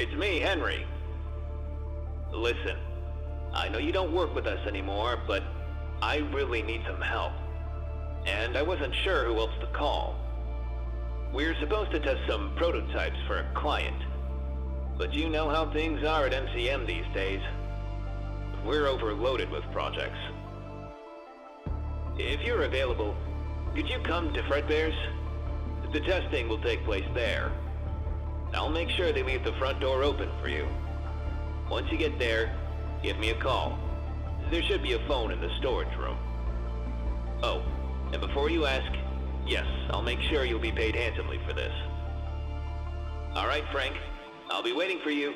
It's me, Henry. Listen, I know you don't work with us anymore, but I really need some help. And I wasn't sure who else to call. We're supposed to test some prototypes for a client. But you know how things are at MCM these days. We're overloaded with projects. If you're available, could you come to Fredbear's? The testing will take place there. I'll make sure they leave the front door open for you. Once you get there, give me a call. There should be a phone in the storage room. Oh, and before you ask, yes, I'll make sure you'll be paid handsomely for this. All right, Frank. I'll be waiting for you.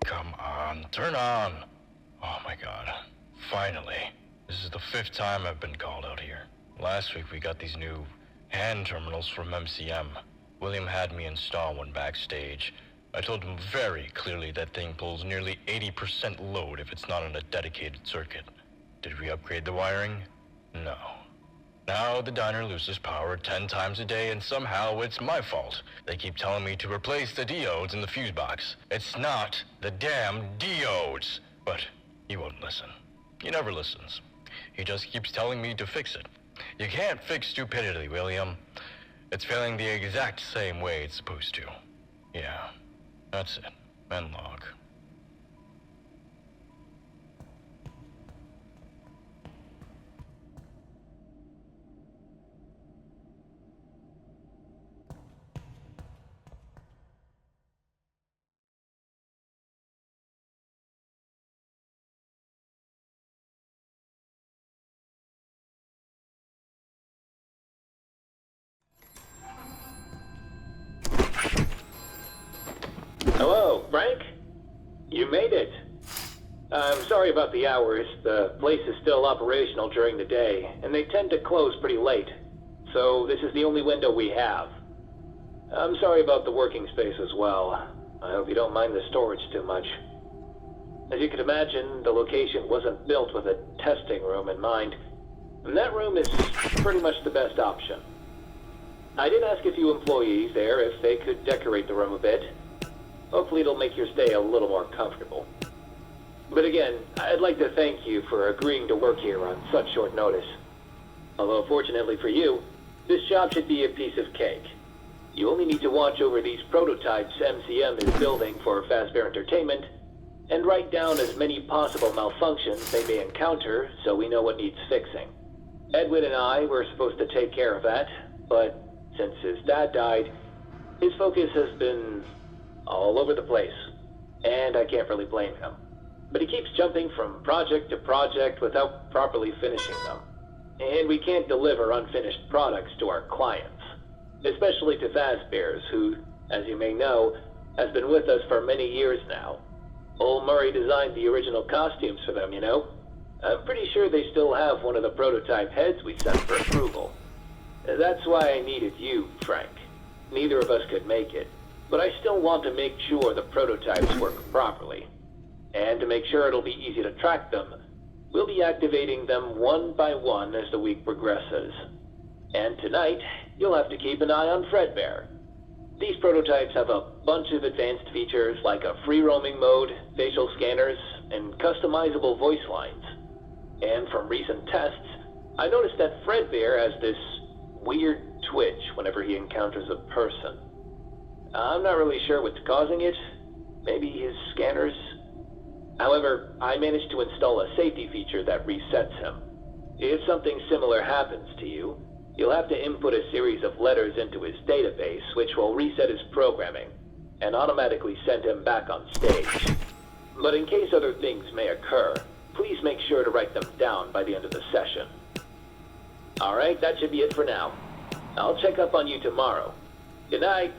Come on, turn on. Oh my god. Finally. This is the 5th time I've been called out here. Last week we got these new hand terminals from MCM. William had me install one backstage. I told him very clearly that thing pulls nearly 80% load if it's not on a dedicated circuit. Did we upgrade the wiring? No. Now the diner loses power 10 times a day, and somehow it's my fault. They keep telling me to replace the diodes in the fuse box. It's not the damn diodes. But he won't listen. He never listens. He just keeps telling me to fix it. You can't fix stupidity, William. It's failing the exact same way it's supposed to. Yeah, that's it. Men log. Hello, Frank? You made it. I'm sorry about the hours. The place is still operational during the day, and they tend to close pretty late. So this is the only window we have. I'm sorry about the working space as well. I hope you don't mind the storage too much. As you can imagine, the location wasn't built with a testing room in mind, and that room is pretty much the best option. I did ask a few employees there if they could decorate the room a bit. Hopefully it'll make your stay a little more comfortable. But again, I'd like to thank you for agreeing to work here on such short notice. Although fortunately for you, this job should be a piece of cake. You only need to watch over these prototypes MCM is building for Fazbear Entertainment, and write down as many possible malfunctions they may encounter so we know what needs fixing. Edwin and I were supposed to take care of that, but since his dad died, his focus has been all over the place, and I can't really blame him. But he keeps jumping from project to project without properly finishing them. And we can't deliver unfinished products to our clients, especially to Fazbears, who, as you may know, has been with us for many years now. Old Murray designed the original costumes for them, you know. I'm pretty sure they still have one of the prototype heads we sent for approval. That's why I needed you, Frank. Neither of us could make it, but I still want to make sure the prototypes work properly. And to make sure it'll be easy to track them, we'll be activating them one by one as the week progresses. And tonight, you'll have to keep an eye on Fredbear. These prototypes have a bunch of advanced features like a free roaming mode, facial scanners, and customizable voice lines. And from recent tests, I noticed that Fredbear has this weird twitch whenever he encounters a person. I'm not really sure what's causing it. Maybe his scanners? However, I managed to install a safety feature that resets him. If something similar happens to you, you'll have to input a series of letters into his database, which will reset his programming, and automatically send him back on stage. But in case other things may occur, please make sure to write them down by the end of the session. Alright, that should be it for now. I'll check up on you tomorrow. Good night.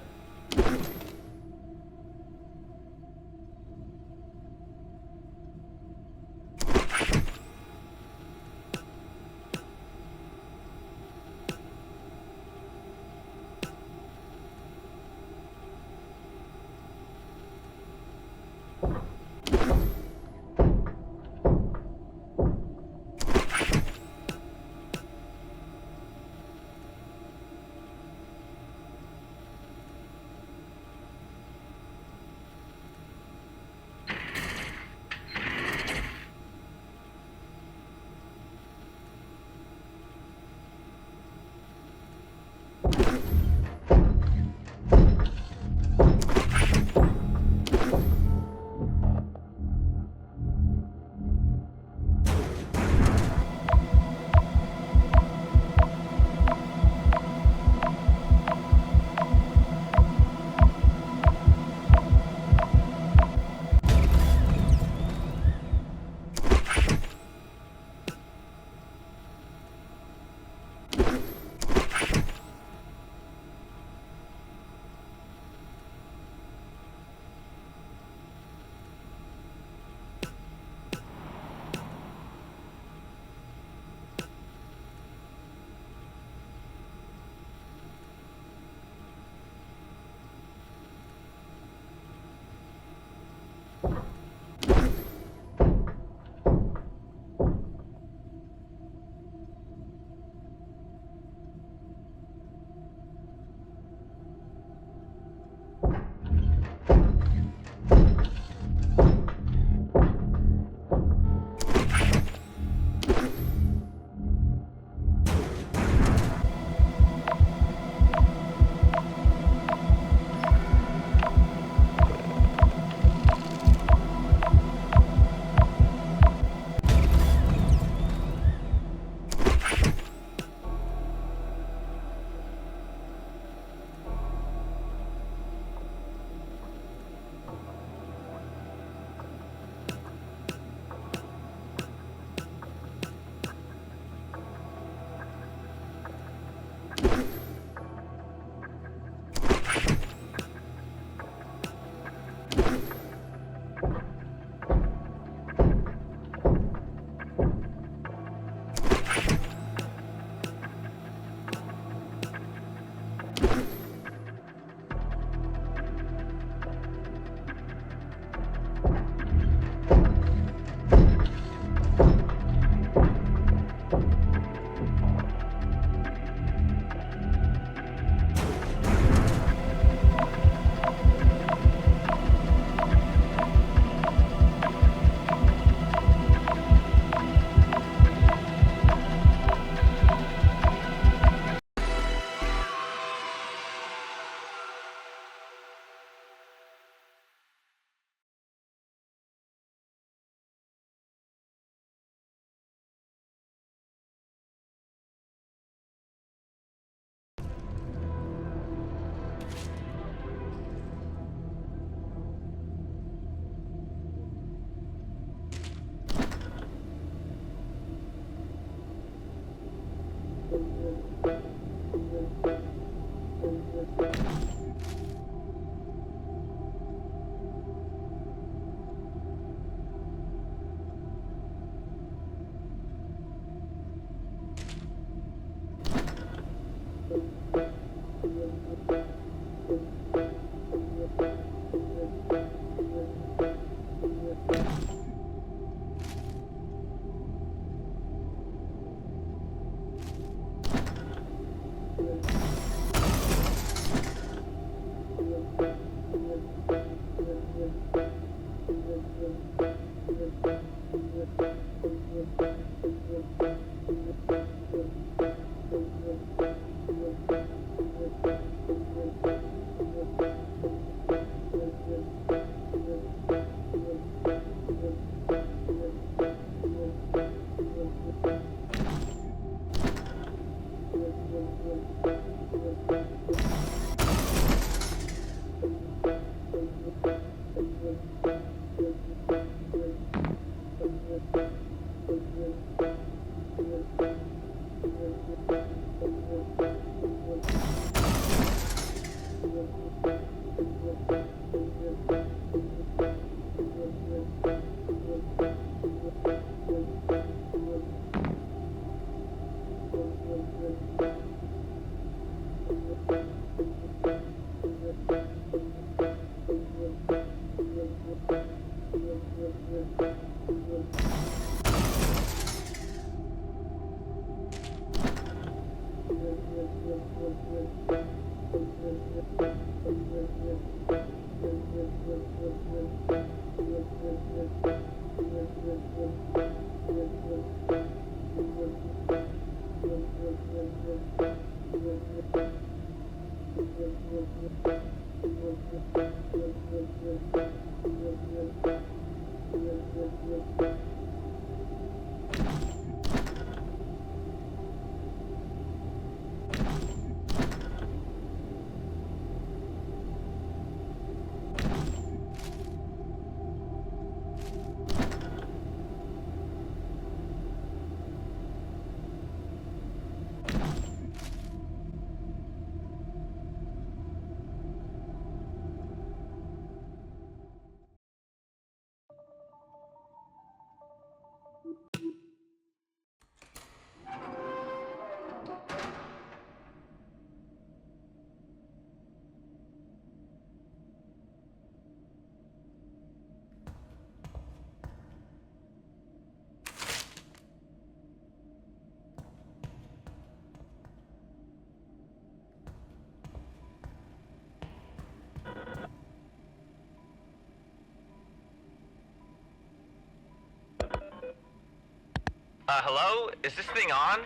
Hello? Is this thing on?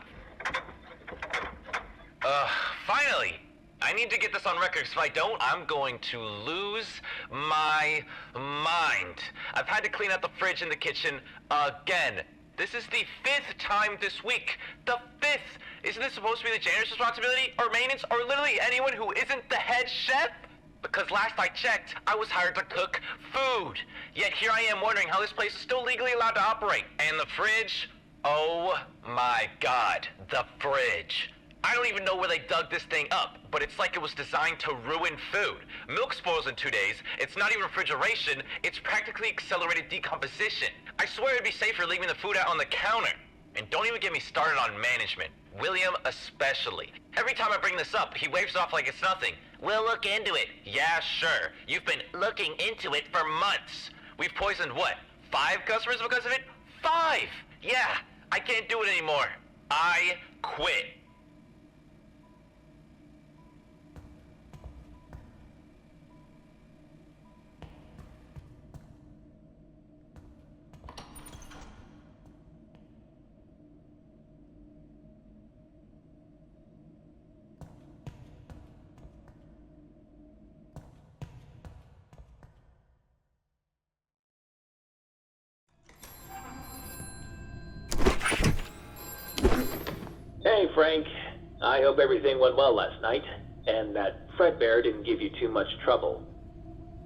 Finally! I need to get this on record, because if I don't, I'm going to lose my mind. I've had to clean out the fridge in the kitchen again. This is the 5th time this week. The 5th! Isn't this supposed to be the janitor's responsibility, or maintenance, or literally anyone who isn't the head chef? Because last I checked, I was hired to cook food. Yet here I am wondering how this place is still legally allowed to operate. And the fridge? Oh my god, the fridge. I don't even know where they dug this thing up, but it's like it was designed to ruin food. Milk spoils in 2 days, it's not even refrigeration, it's practically accelerated decomposition. I swear it'd be safer leaving the food out on the counter. And don't even get me started on management. William especially. Every time I bring this up, he waves off like it's nothing. We'll look into it. Yeah, sure. You've been looking into it for months. We've poisoned what? 5 customers because of it? 5! Yeah, I can't do it anymore. I quit. Hey, Frank. I hope everything went well last night, and that Fredbear didn't give you too much trouble.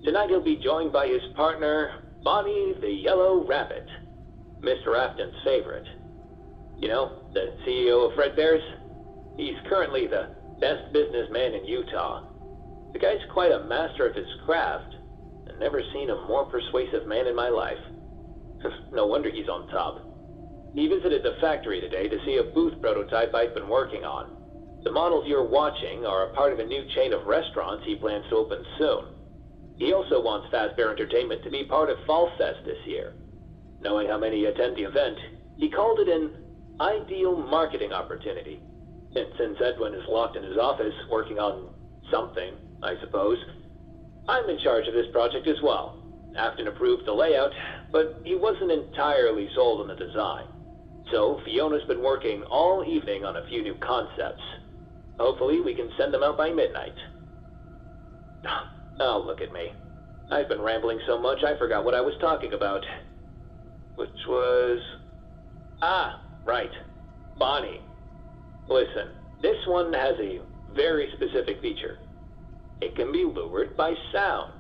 Tonight he'll be joined by his partner, Bonnie the Yellow Rabbit, Mr. Afton's favorite. You know, the CEO of Fredbear's? He's currently the best businessman in Utah. The guy's quite a master of his craft. I've never seen a more persuasive man in my life. No wonder he's on top. He visited the factory today to see a booth prototype I've been working on. The models you're watching are a part of a new chain of restaurants he plans to open soon. He also wants Fazbear Entertainment to be part of Fall Fest this year. Knowing how many attend the event, he called it an ideal marketing opportunity. And since Edwin is locked in his office working on something, I suppose, I'm in charge of this project as well. Afton approved the layout, but he wasn't entirely sold on the design. So Fiona's been working all evening on a few new concepts. Hopefully we can send them out by midnight. Oh, look at me. I've been rambling so much I forgot what I was talking about. Which was... right. Bonnie. Listen, this one has a very specific feature. It can be lured by sound.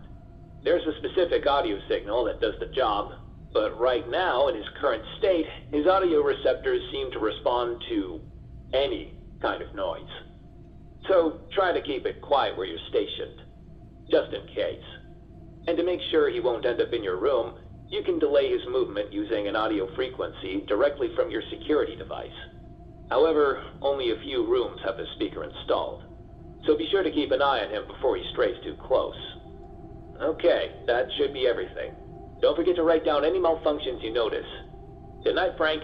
There's a specific audio signal that does the job, but right now, in his current state, his audio receptors seem to respond to any kind of noise. So try to keep it quiet where you're stationed, just in case. And to make sure he won't end up in your room, you can delay his movement using an audio frequency directly from your security device. However, only a few rooms have the speaker installed, so be sure to keep an eye on him before he strays too close. Okay, that should be everything. Don't forget to write down any malfunctions you notice. Good night, Frank.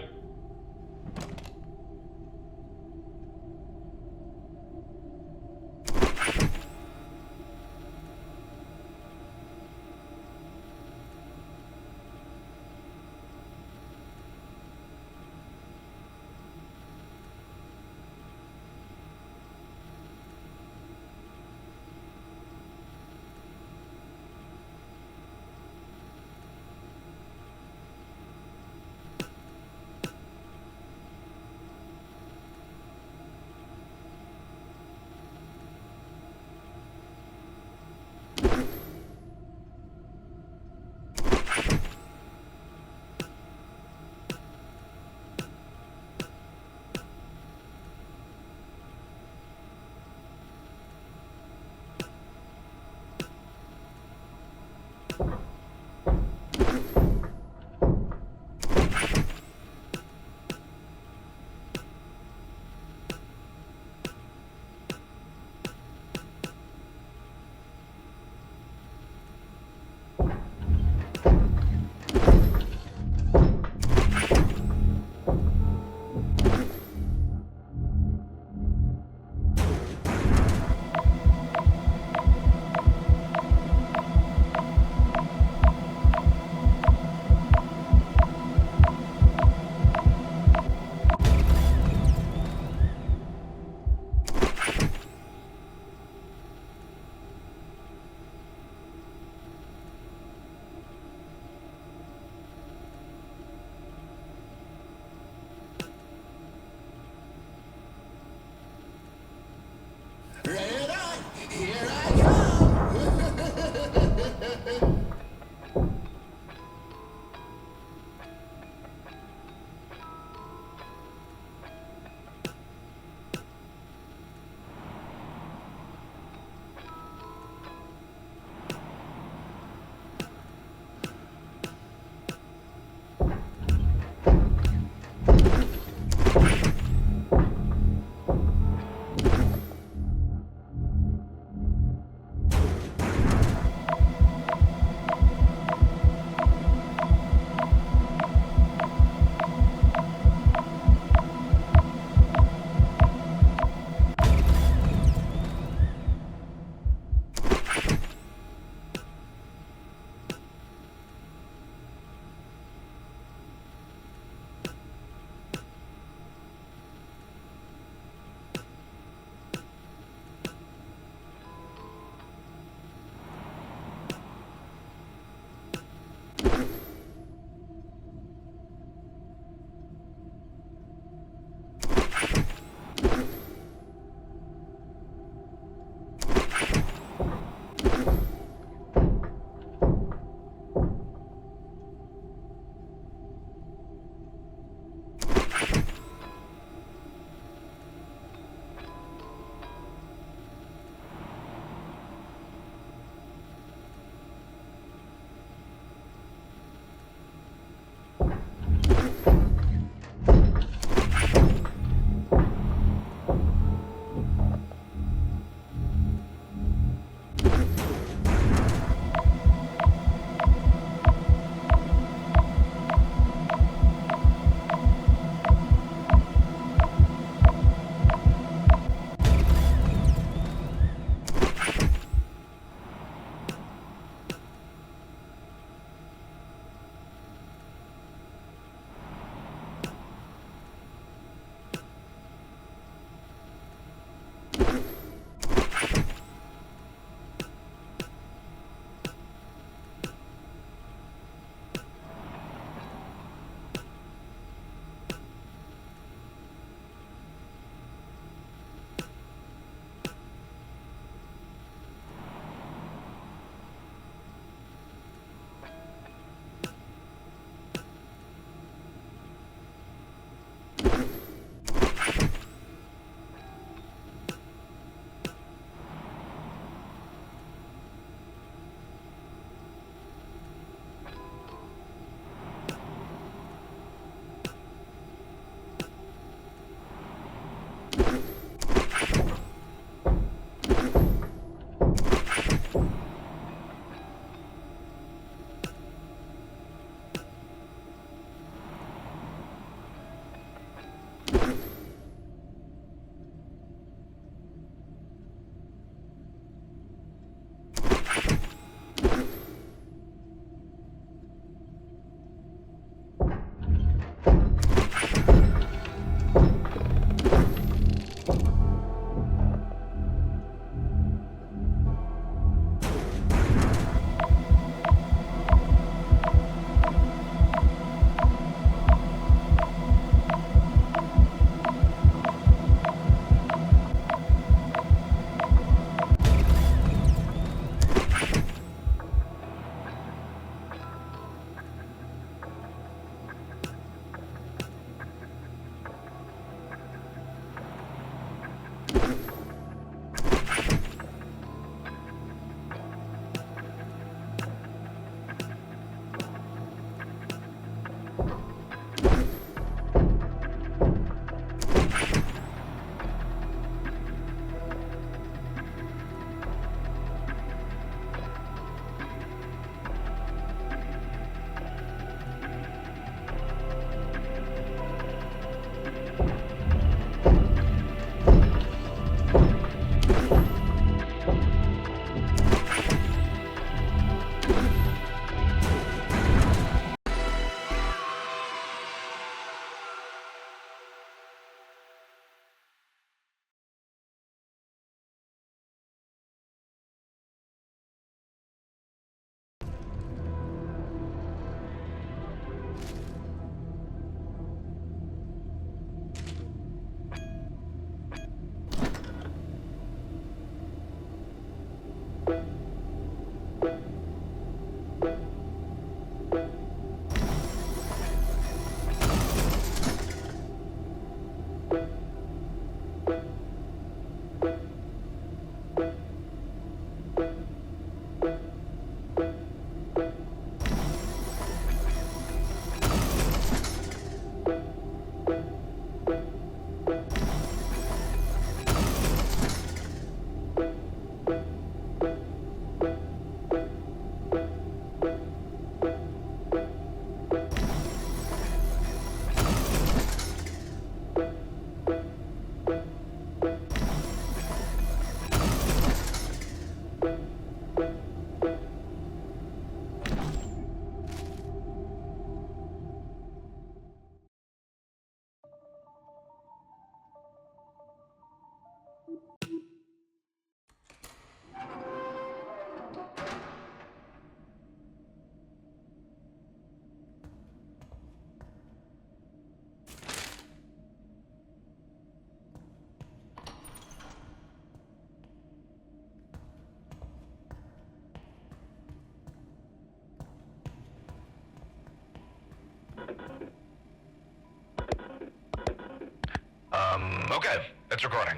Okay, it's recording.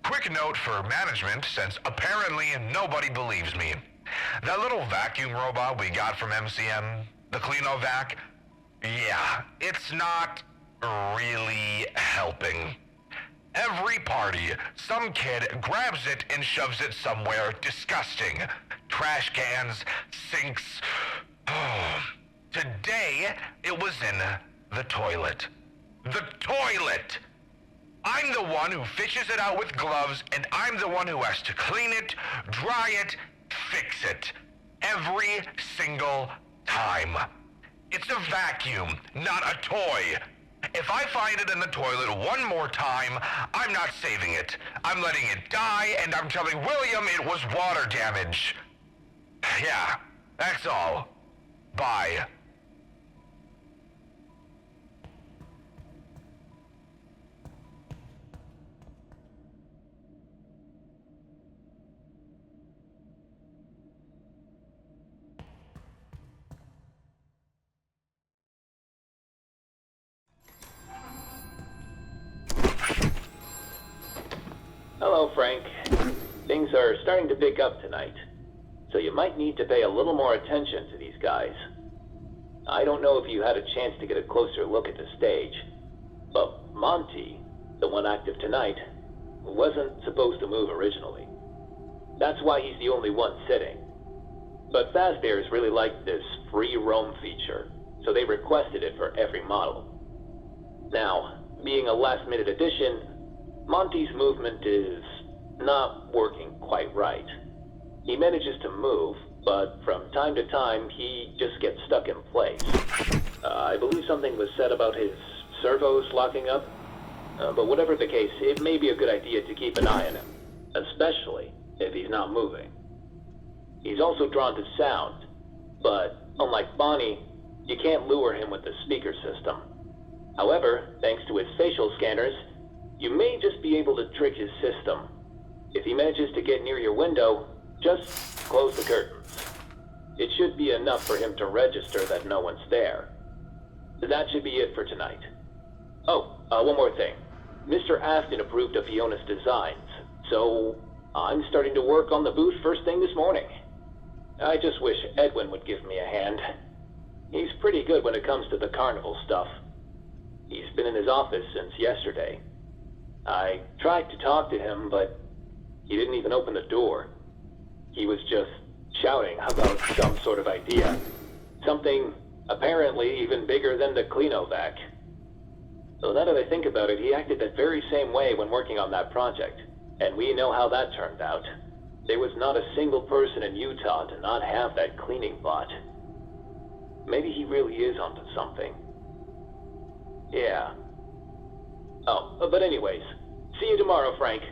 Quick note for management, since apparently nobody believes me. That little vacuum robot we got from MCM, the Cleanovac, yeah, it's not really helping. Every party, some kid grabs it and shoves it somewhere disgusting. Trash cans, sinks. Today, it was in the toilet. The toilet! I'm the one who fishes it out with gloves, and I'm the one who has to clean it, dry it, fix it. Every single time. It's a vacuum, not a toy. If I find it in the toilet one more time, I'm not saving it. I'm letting it die, and I'm telling William it was water damage. Yeah, that's all. Bye. Hello, Frank. Things are starting to pick up tonight, so you might need to pay a little more attention to these guys. I don't know if you had a chance to get a closer look at the stage, but Monty, the one active tonight, wasn't supposed to move originally. That's why he's the only one sitting. But Fazbear's really liked this free roam feature, so they requested it for every model. Now, being a last-minute addition, Monty's movement is not working quite right. He manages to move, but from time to time, he just gets stuck in place. I believe something was said about his servos locking up, but whatever the case, it may be a good idea to keep an eye on him, especially if he's not moving. He's also drawn to sound, but unlike Bonnie, you can't lure him with the speaker system. However, thanks to his facial scanners, you may just be able to trick his system. If he manages to get near your window, just close the curtains. It should be enough for him to register that no one's there. That should be it for tonight. Oh, one more thing. Mr. Afton approved of Fiona's designs, so I'm starting to work on the booth first thing this morning. I just wish Edwin would give me a hand. He's pretty good when it comes to the carnival stuff. He's been in his office since yesterday. I tried to talk to him, but he didn't even open the door. He was just shouting about some sort of idea. Something apparently even bigger than the Cleanovac. So now that I think about it, he acted that very same way when working on that project. And we know how that turned out. There was not a single person in Utah to not have that cleaning bot. Maybe he really is onto something. Yeah. Oh, but anyways, see you tomorrow, Frank.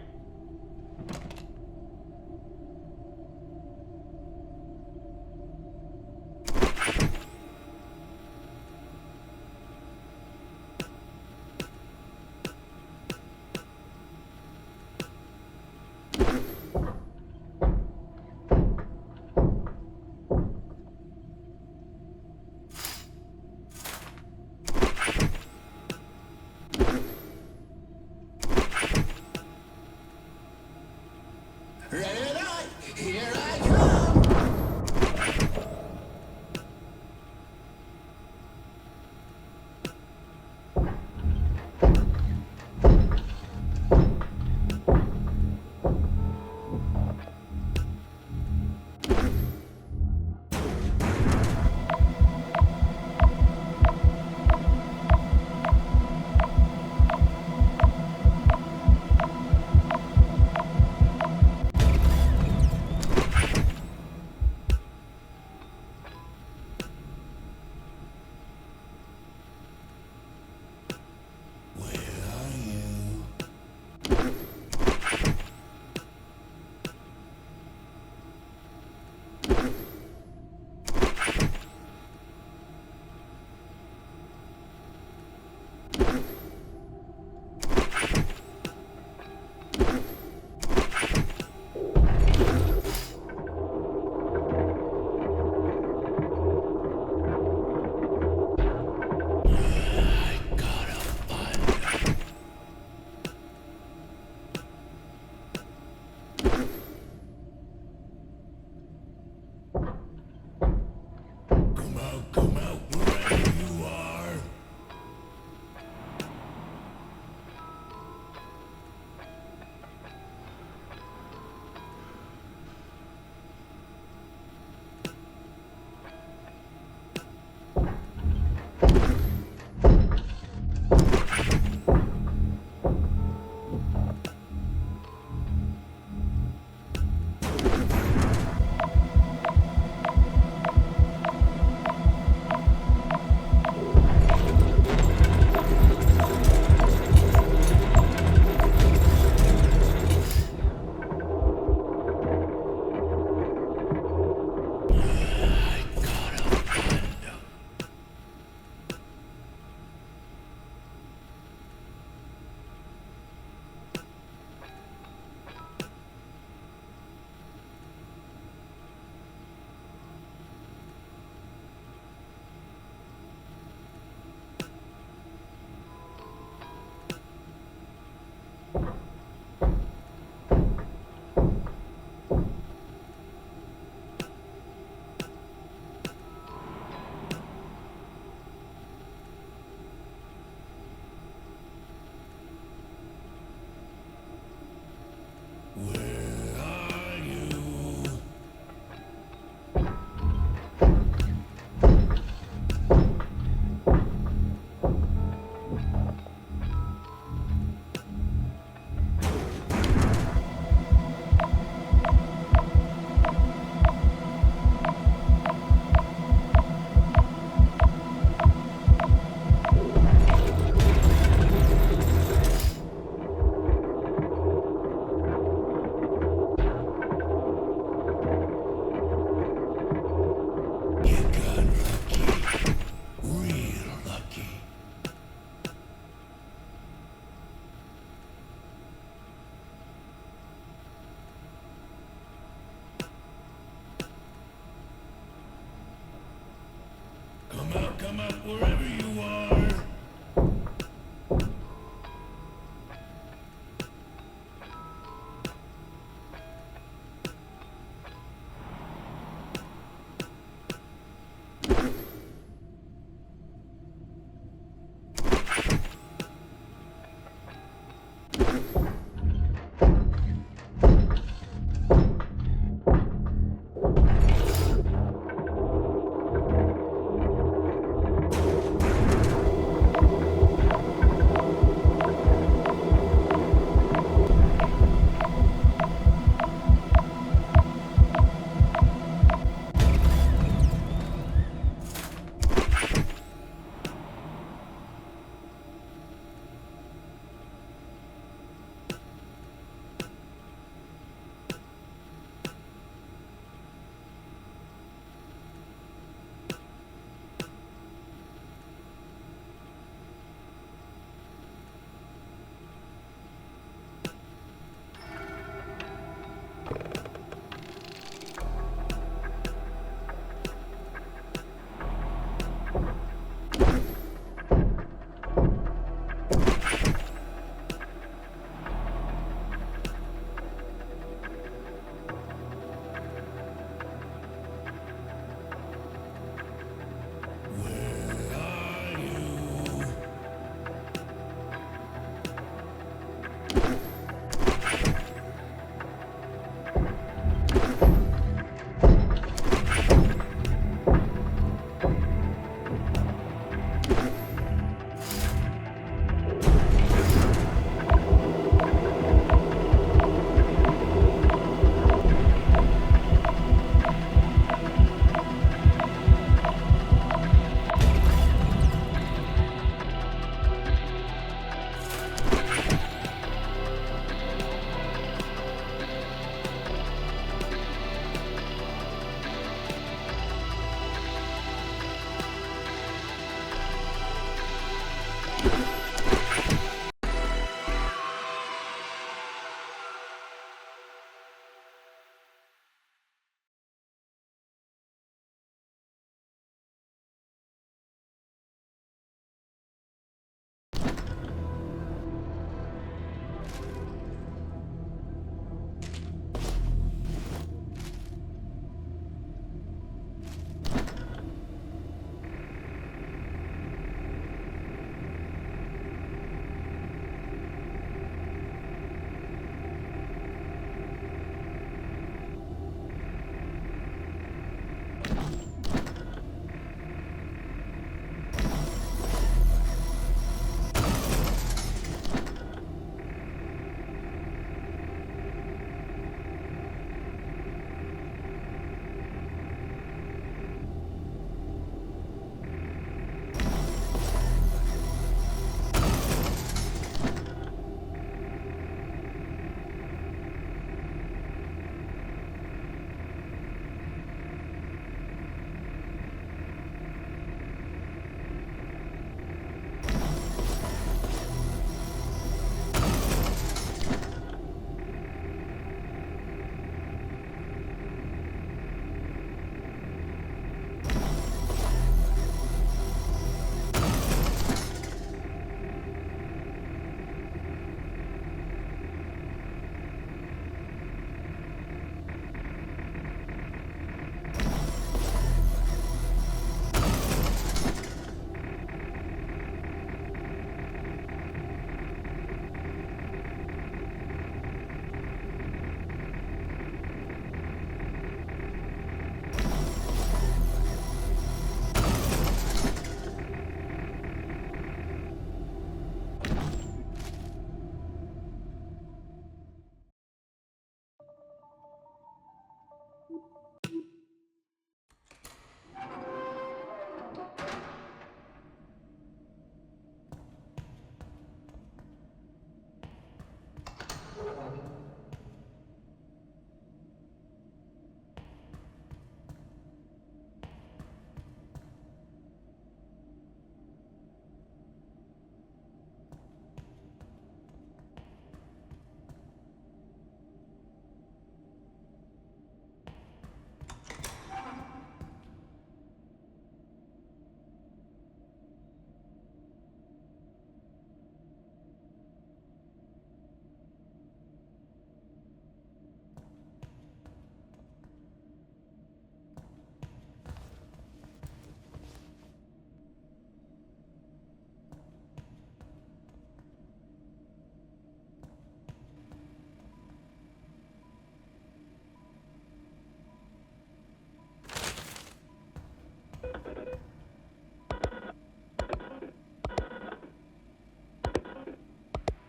Ready or not, here I come!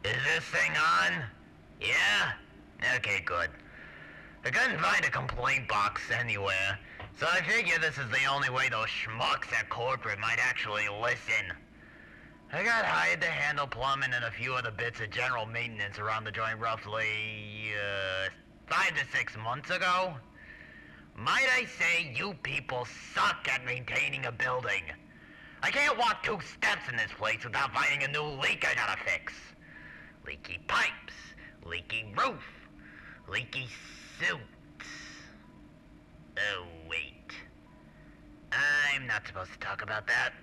Is this thing on? Yeah? Okay, good. I couldn't find a complaint box anywhere, so I figure this is the only way those schmucks at corporate might actually listen. I got hired to handle plumbing and a few other bits of general maintenance around the joint roughly, 5 to 6 months ago. Might I say you people suck at maintaining a building. I can't walk 2 steps in this place without finding a new leak I gotta fix. Leaky pipes, leaky roof, leaky suits. Oh, wait. I'm not supposed to talk about that.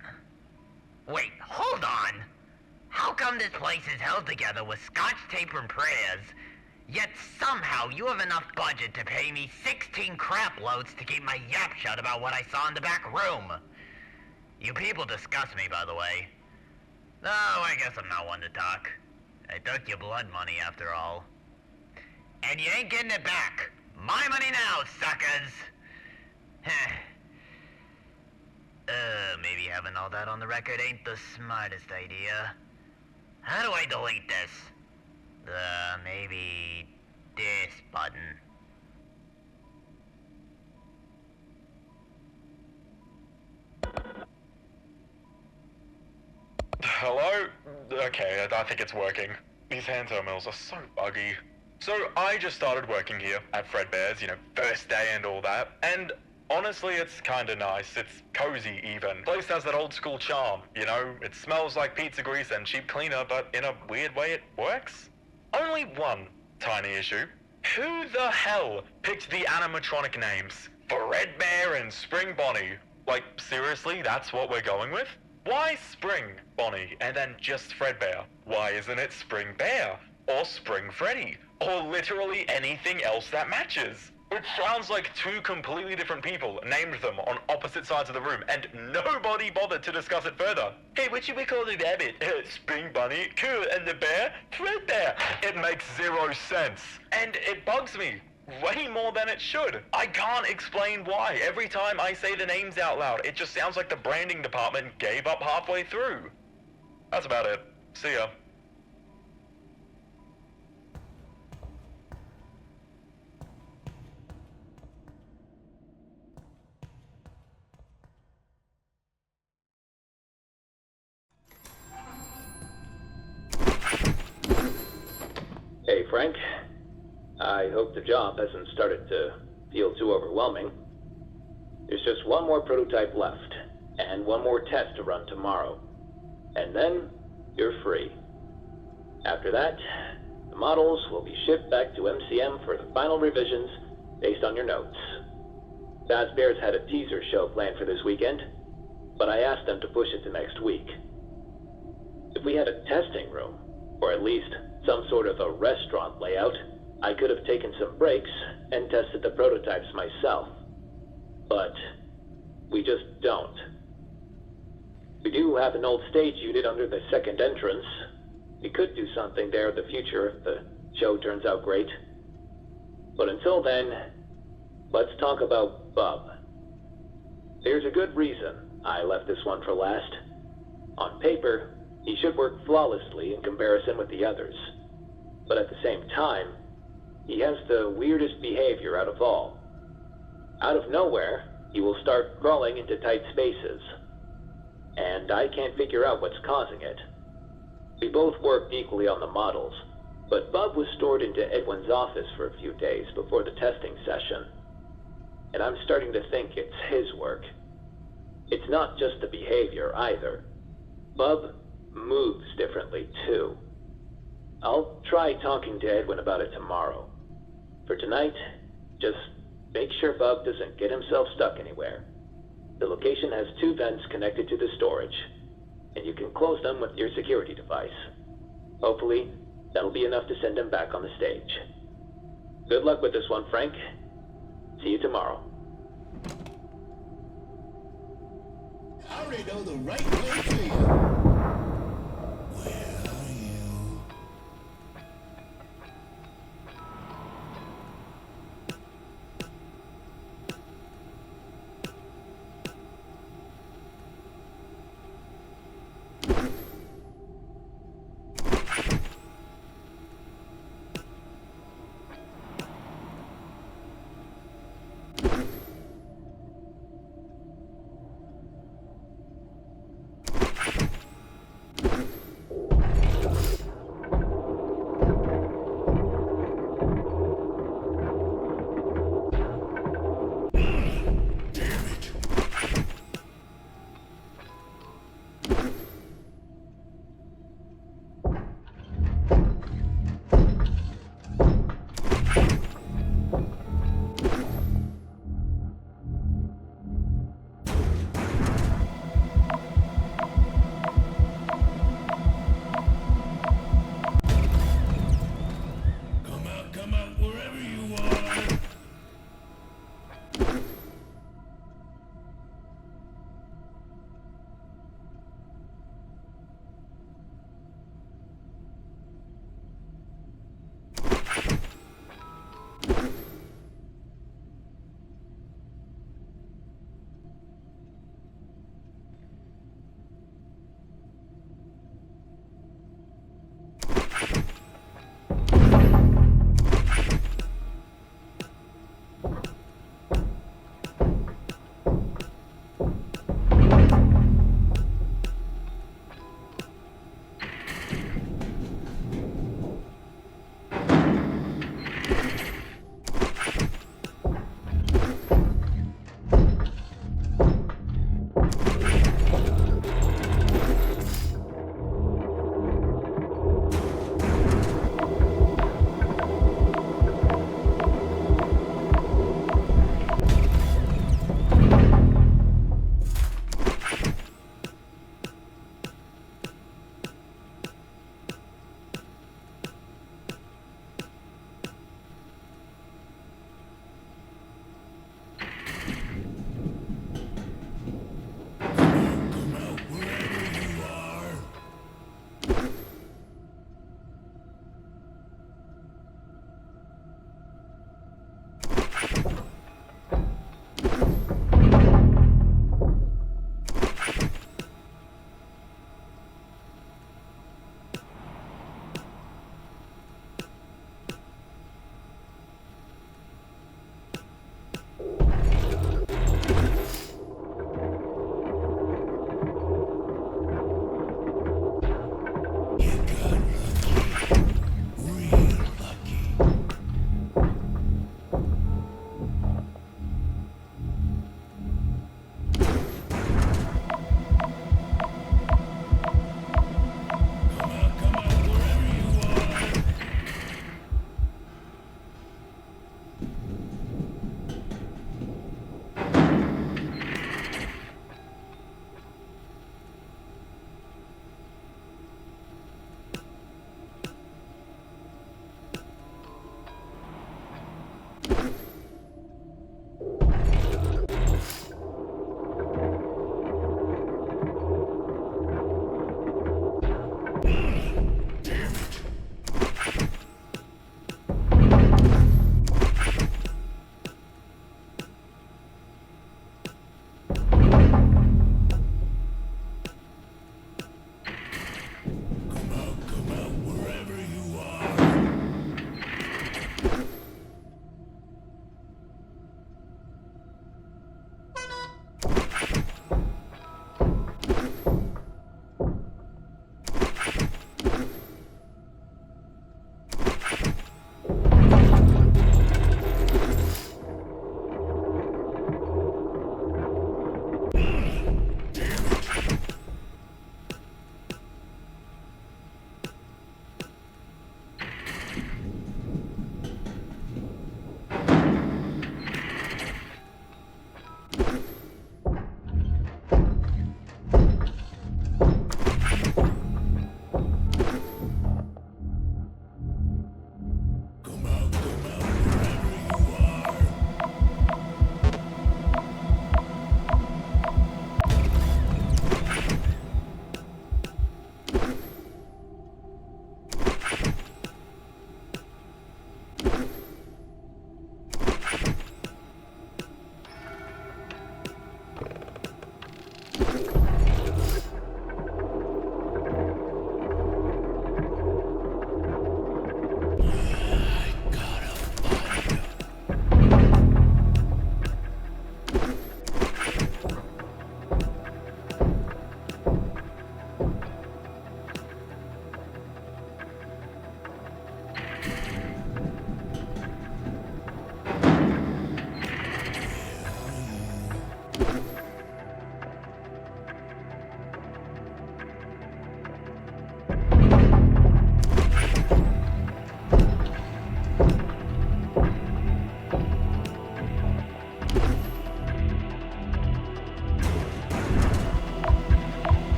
Wait, hold on! How come this place is held together with scotch tape and prayers, yet somehow you have enough budget to pay me 16 crap loads to keep my yap shut about what I saw in the back room? You people disgust me, by the way. Oh, I guess I'm not one to talk. I took your blood money, after all. And you ain't getting it back. My money now, suckers! Maybe having all that on the record ain't the smartest idea. How do I delete this? Maybe this button. Hello? Okay, I think it's working. These hand terminals are so buggy. So I just started working here at Fredbear's, first day and all that, and honestly, it's kinda nice. It's cozy even. Place has that old school charm, it smells like pizza grease and cheap cleaner, but in a weird way it works. Only one tiny issue. Who the hell picked the animatronic names? Fredbear and Spring Bonnie. Like, seriously, that's what we're going with? Why Spring Bonnie and then just Fredbear? Why isn't it Spring Bear? Or Spring Freddy? Or literally anything else that matches? It sounds like 2 completely different people named them on opposite sides of the room, and nobody bothered to discuss it further. Hey, what should we call the rabbit? Spring Bunny? Cool. And the bear? Fredbear. It makes 0 sense. And it bugs me. Way more than it should. I can't explain why. Every time I say the names out loud, it just sounds like the branding department gave up halfway through. That's about it. See ya. Hey, Frank. I hope the job hasn't started to feel too overwhelming. There's just one more prototype left, and one more test to run tomorrow. And then, you're free. After that, the models will be shipped back to MCM for the final revisions based on your notes. Fazbear's had a teaser show planned for this weekend, but I asked them to push it to next week. If we had a testing room, or at least some sort of a restaurant layout, I could have taken some breaks and tested the prototypes myself. But we just don't. We do have an old stage unit under the second entrance. We could do something there in the future if the show turns out great. But until then, let's talk about Bub. There's a good reason I left this one for last. On paper, he should work flawlessly in comparison with the others. But at the same time, he has the weirdest behavior out of all. Out of nowhere, he will start crawling into tight spaces. And I can't figure out what's causing it. We both worked equally on the models, but Bub was stored into Edwin's office for a few days before the testing session. And I'm starting to think it's his work. It's not just the behavior either. Bub moves differently too. I'll try talking to Edwin about it tomorrow. For tonight, just make sure Bub doesn't get himself stuck anywhere. The location has 2 vents connected to the storage, and you can close them with your security device. Hopefully, that'll be enough to send him back on the stage. Good luck with this one, Frank. See you tomorrow. I already know the right way to you. Where are you?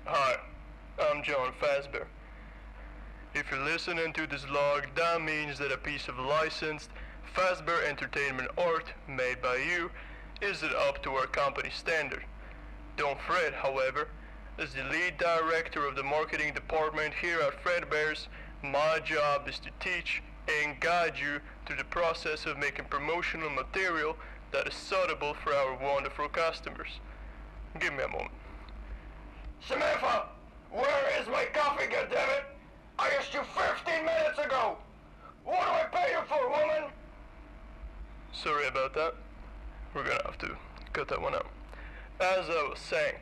Hi, I'm John Fazbear. If you're listening to this log, that means that a piece of licensed Fazbear Entertainment art made by you isn't up to our company standard. Don't fret, however. As the lead director of the marketing department here at Fredbear's, my job is to teach and guide you through the process of making promotional material that is suitable for our wonderful customers. Give me a moment. Samantha, where is my coffee, goddammit? I asked you 15 minutes ago! What do I pay you for, woman? Sorry about that. We're gonna have to cut that one out. As I was saying,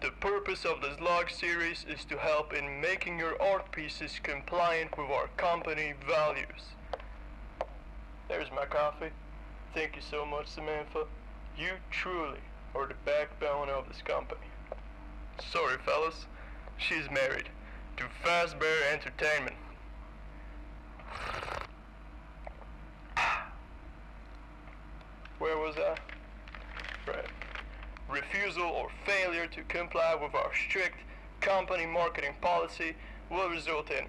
the purpose of this log series is to help in making your art pieces compliant with our company values. There's my coffee. Thank you so much, Samantha. You truly are the backbone of this company. Sorry, fellas. She's married to Fazbear Entertainment. Where was I? Right. Refusal or failure to comply with our strict company marketing policy will result in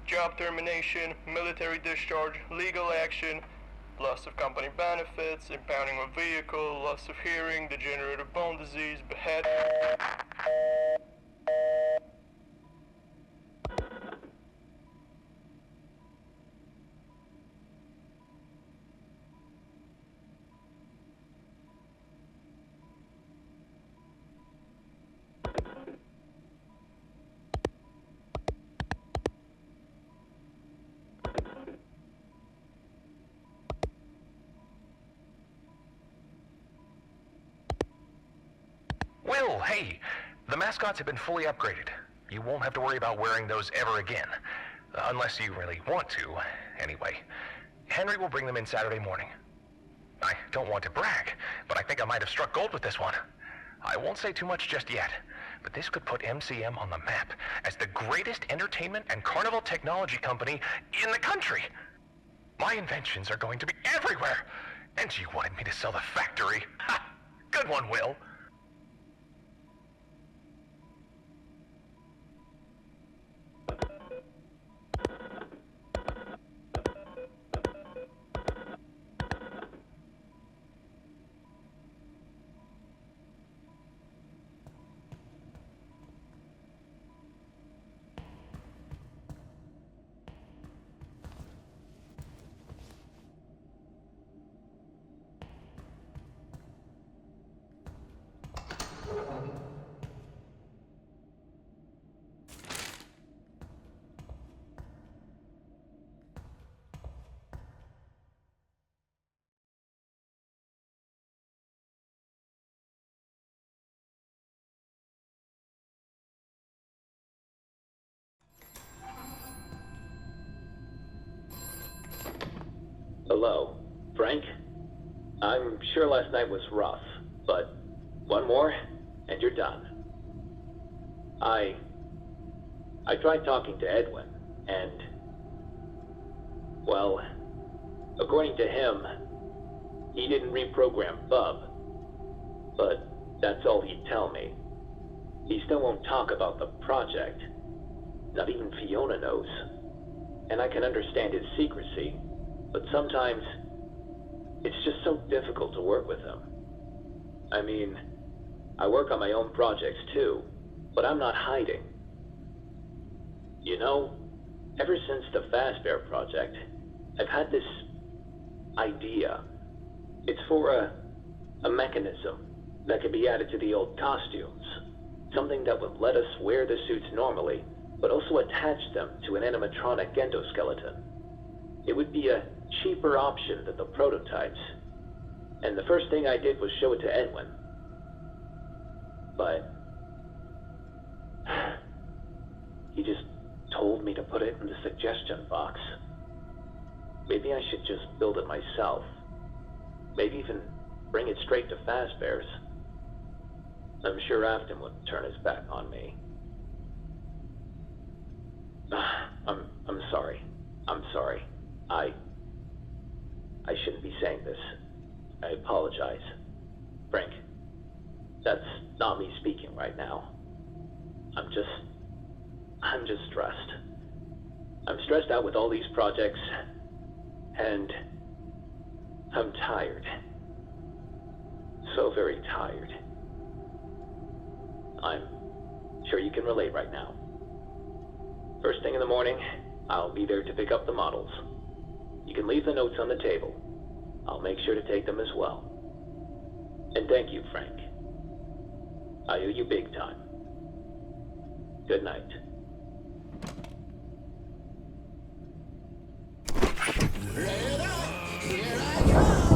job termination, military discharge, legal action, loss of company benefits, impounding of vehicle, loss of hearing, degenerative bone disease, beheading. Will, hey, the mascots have been fully upgraded. You won't have to worry about wearing those ever again. Unless you really want to, anyway. Henry will bring them in Saturday morning. I don't want to brag, but I think I might have struck gold with this one. I won't say too much just yet, but this could put MCM on the map as the greatest entertainment and carnival technology company in the country. My inventions are going to be everywhere, and you wanted me to sell the factory. Ha! Good one, Will. Hello, Frank? I'm sure last night was rough, but one more, and you're done. I tried talking to Edwin, and, well, according to him, he didn't reprogram Bub, but that's all he'd tell me. He still won't talk about the project. Not even Fiona knows. And I can understand his secrecy, but sometimes it's just so difficult to work with him. I mean, I work on my own projects too, but I'm not hiding. You know, ever since the Fazbear project, I've had this idea. It's for a mechanism that can be added to the old costumes. Something that would let us wear the suits normally, but also attach them to an animatronic endoskeleton. It would be a cheaper option than the prototypes. And the first thing I did was show it to Edwin. But he just told me to put it in the suggestion box. Maybe I should just build it myself. Maybe even bring it straight to Fazbear's. I'm sure Afton wouldn't turn his back on me. I'm sorry. I'm sorry. I shouldn't be saying this. I apologize. Frank, that's not me speaking right now. I'm just stressed. I'm stressed out with all these projects, and I'm tired. So very tired. I'm sure you can relate right now. First thing in the morning, I'll be there to pick up the models. You can leave the notes on the table. I'll make sure to take them as well. And thank you, Frank. I owe you big time. Good night. Red up! Here I come!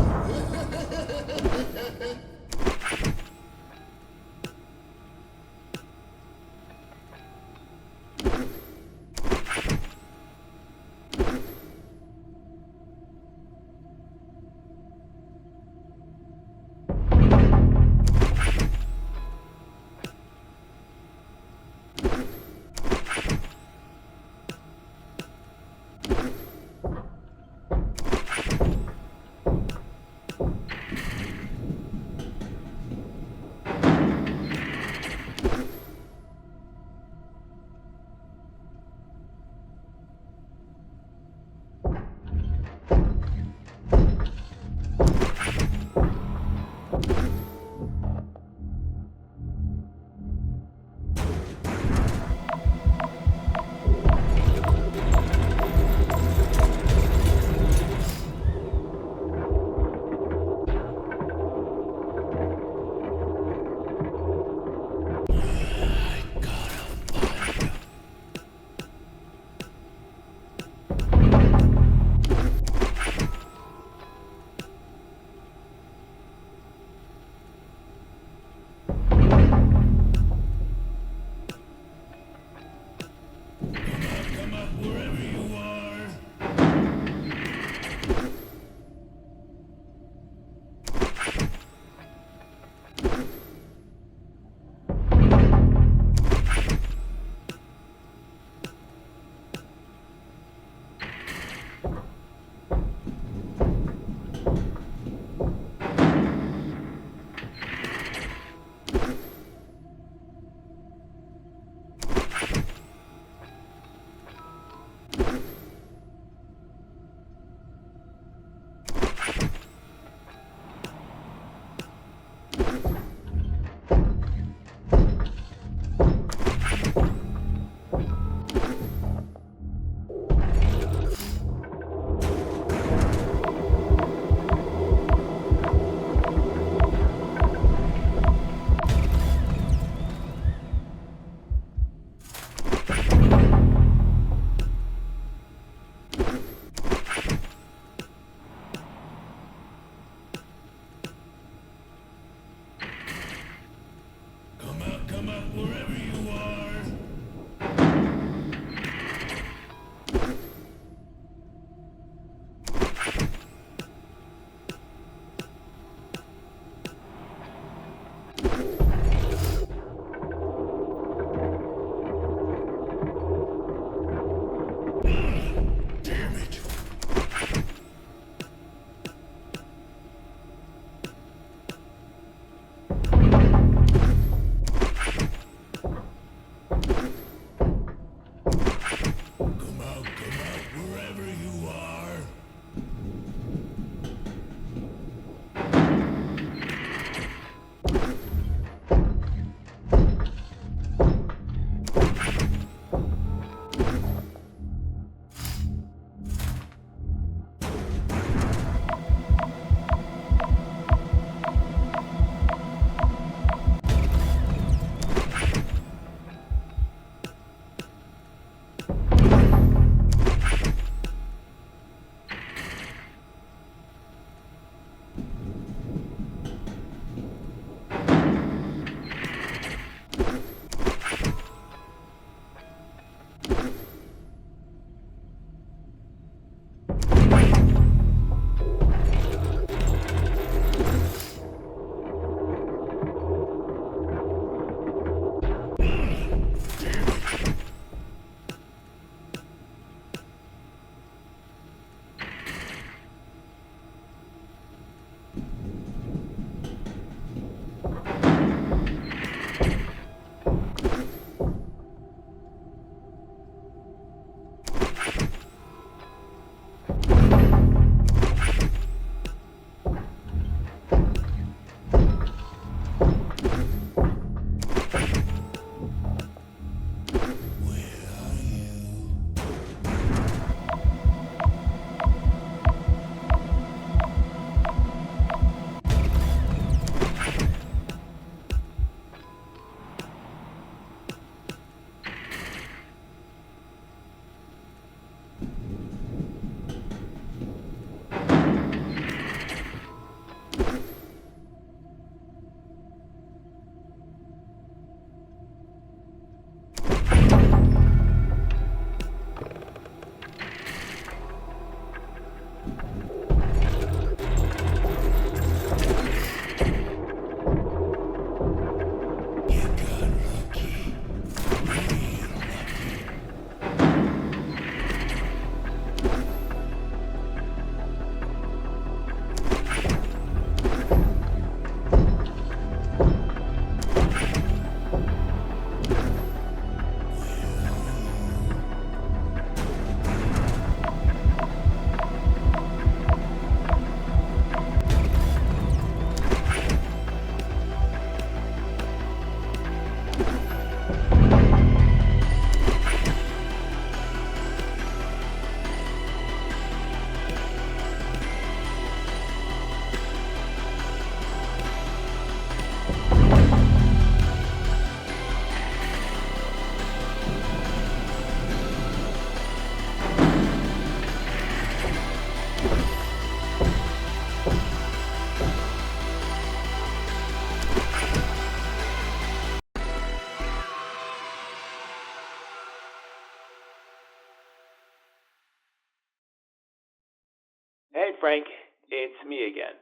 Frank. It's me again.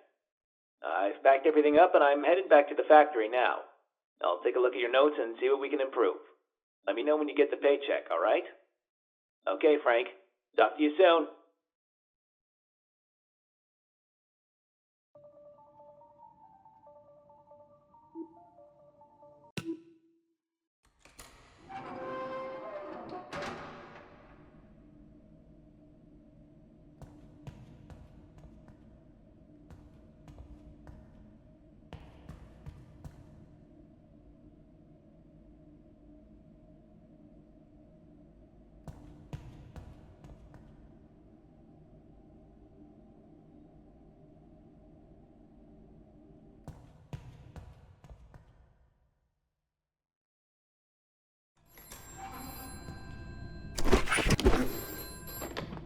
I've backed everything up and I'm headed back to the factory now. I'll take a look at your notes and see what we can improve. Let me know when you get the paycheck, alright? Okay, Frank. Talk to you soon.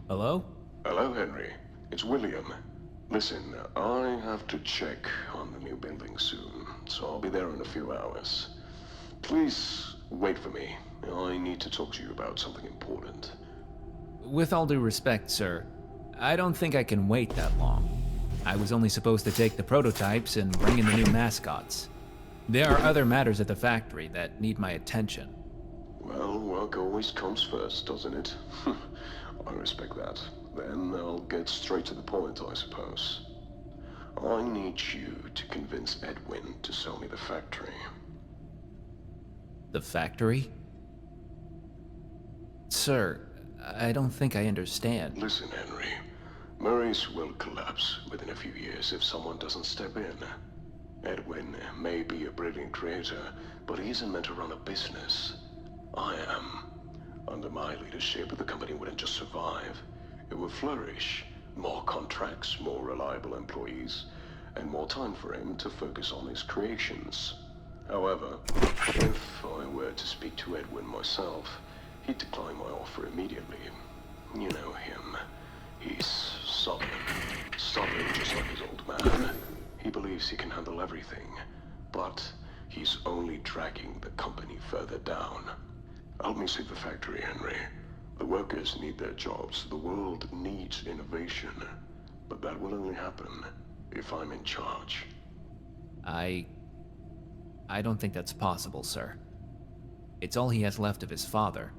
Hello? Hello, Henry. It's William. Listen, I have to check on the new building soon, so I'll be there in a few hours. Please wait for me. I need to talk to you about something important. With all due respect, sir, I don't think I can wait that long. I was only supposed to take the prototypes and bring in the new mascots. There are other matters at the factory that need my attention. Well, work always comes first, doesn't it? I respect that. Then I'll get straight to the point, I suppose. I need you to convince Edwin to sell me the factory. The factory? Sir, I don't think I understand. Listen, Henry. Murray's will collapse within a few years if someone doesn't step in. Edwin may be a brilliant creator, but he isn't meant to run a business. I am. Under my leadership, the company wouldn't just survive. It would flourish. More contracts, more reliable employees, and more time for him to focus on his creations. However, if I were to speak to Edwin myself, he'd decline my offer immediately. You know him. He's stubborn just like his old man. He believes he can handle everything, but he's only dragging the company further down. Help me save the factory, Henry. The workers need their jobs. The world needs innovation. But that will only happen if I'm in charge. I don't think that's possible, sir. It's all he has left of his father.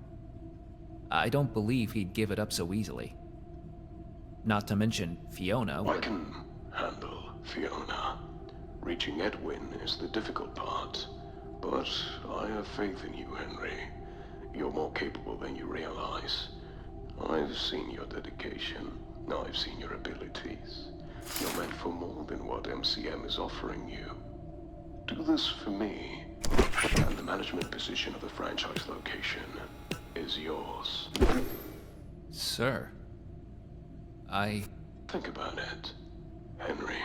I don't believe he'd give it up so easily. Not to mention Fiona. I can handle Fiona. Reaching Edwin is the difficult part. But I have faith in you, Henry. You're more capable than you realize. I've seen your dedication. I've seen your abilities. You're meant for more than what MCM is offering you. Do this for me, and the management position of the franchise location is yours. Sir, Think about it, Henry.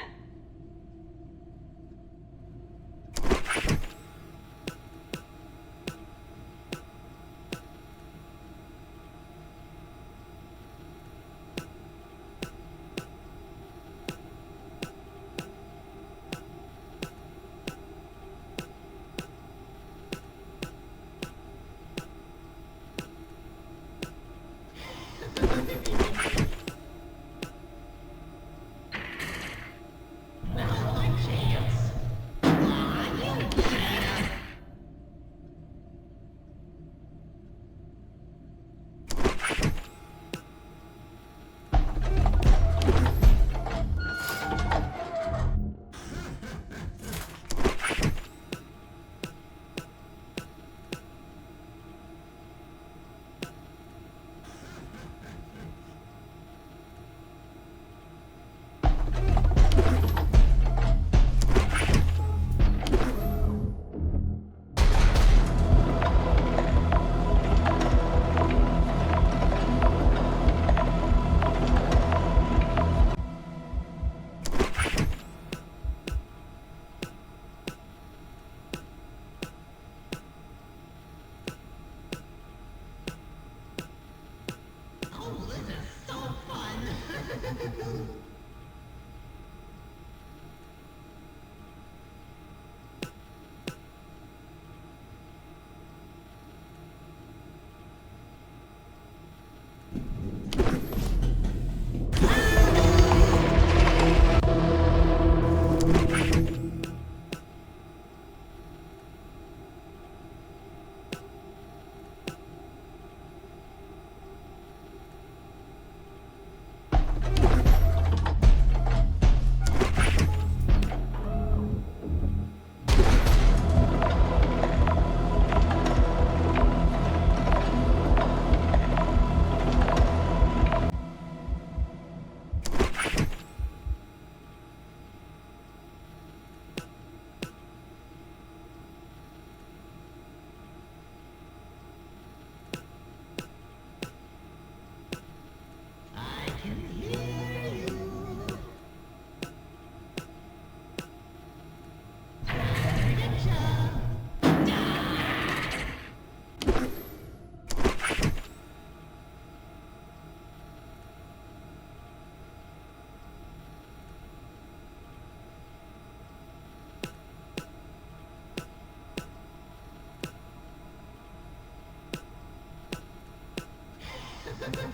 Come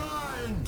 on,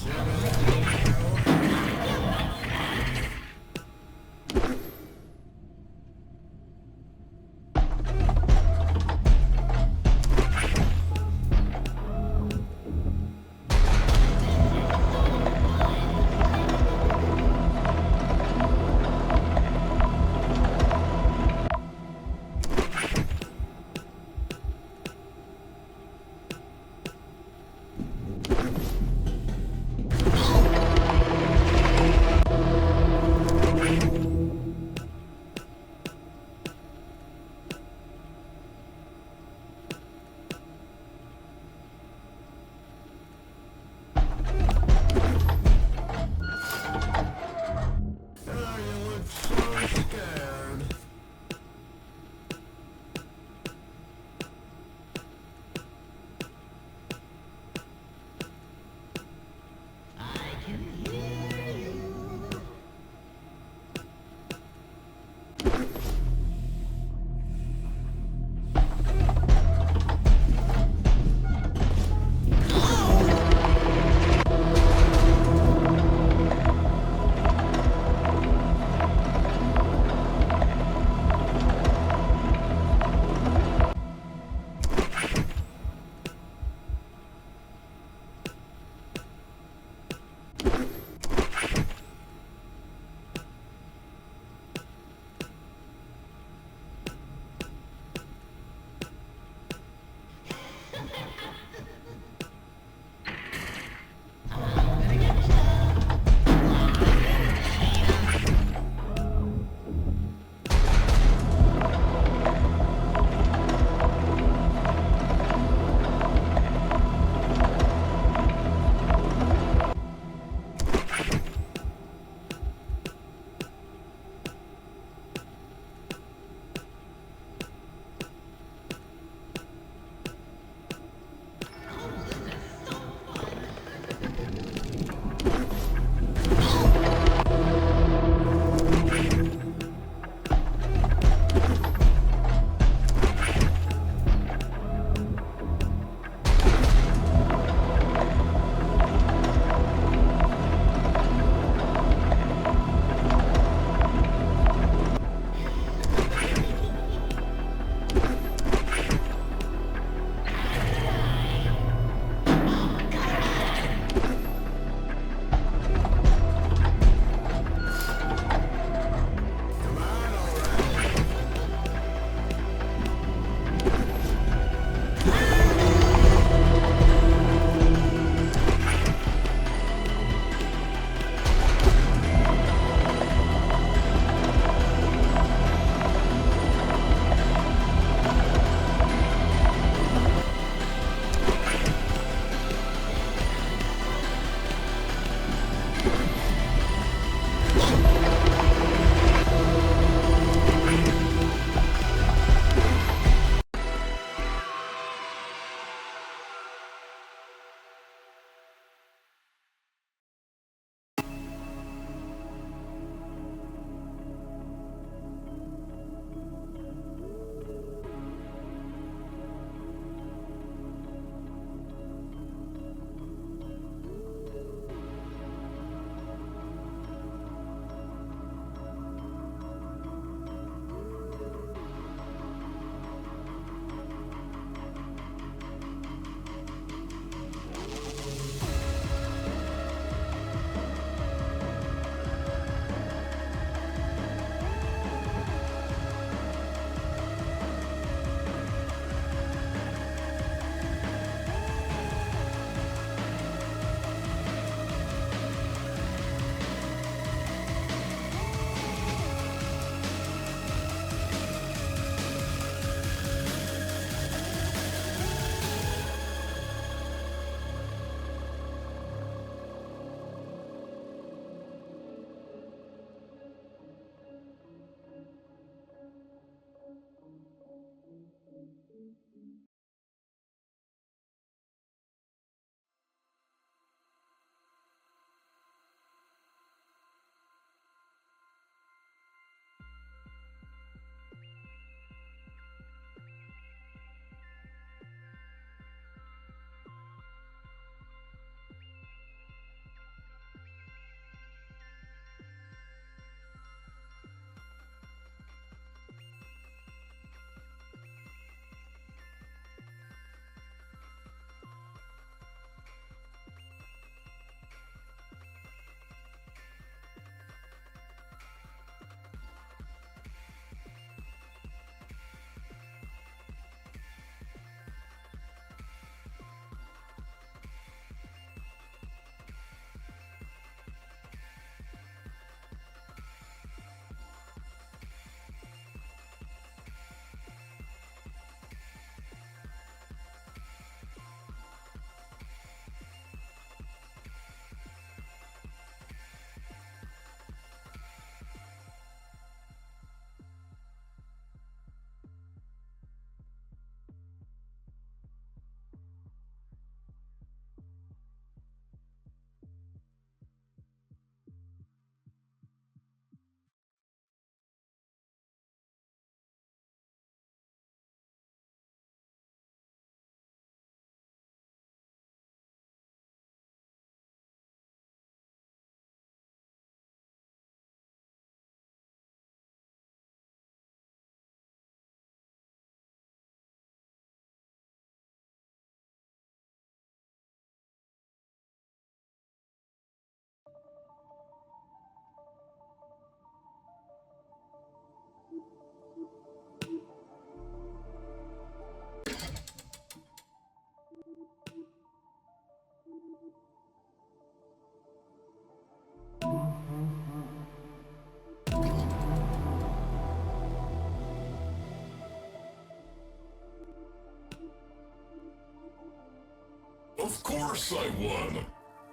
Of course I won.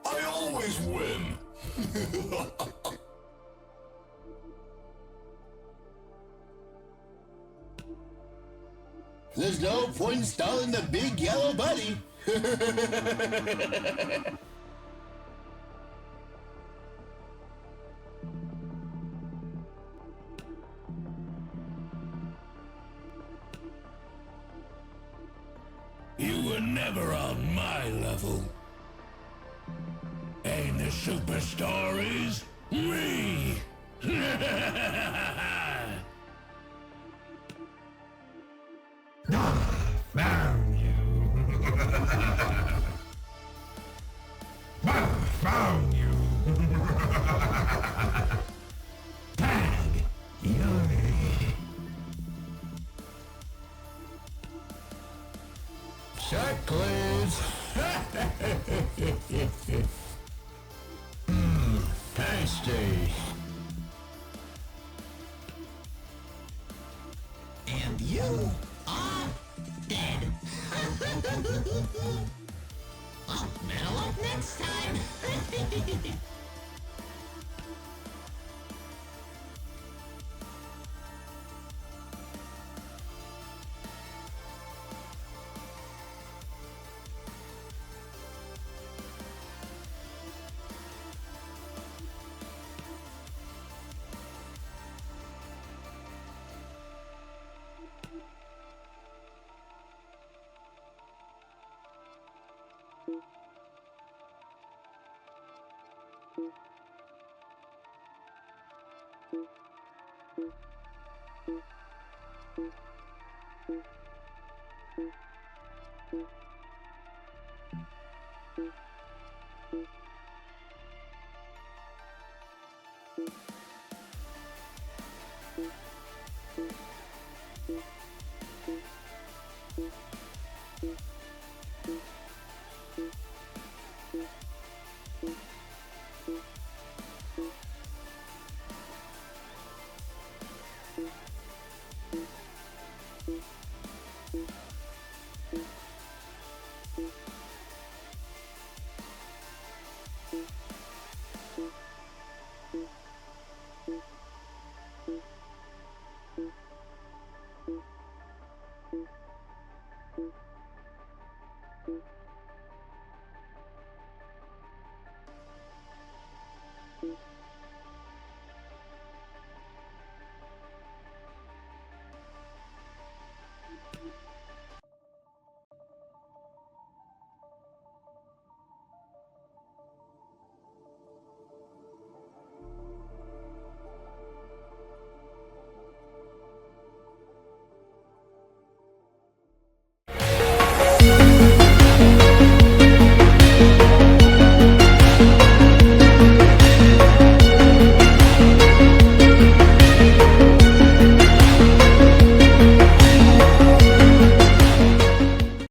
I always win. There's no point in stalling the big yellow buddy. You were never on my level. And the superstar is me. Found you. Found you. Tag. Yummy. Check, please. Tasty. And you are dead. Well, better luck next time.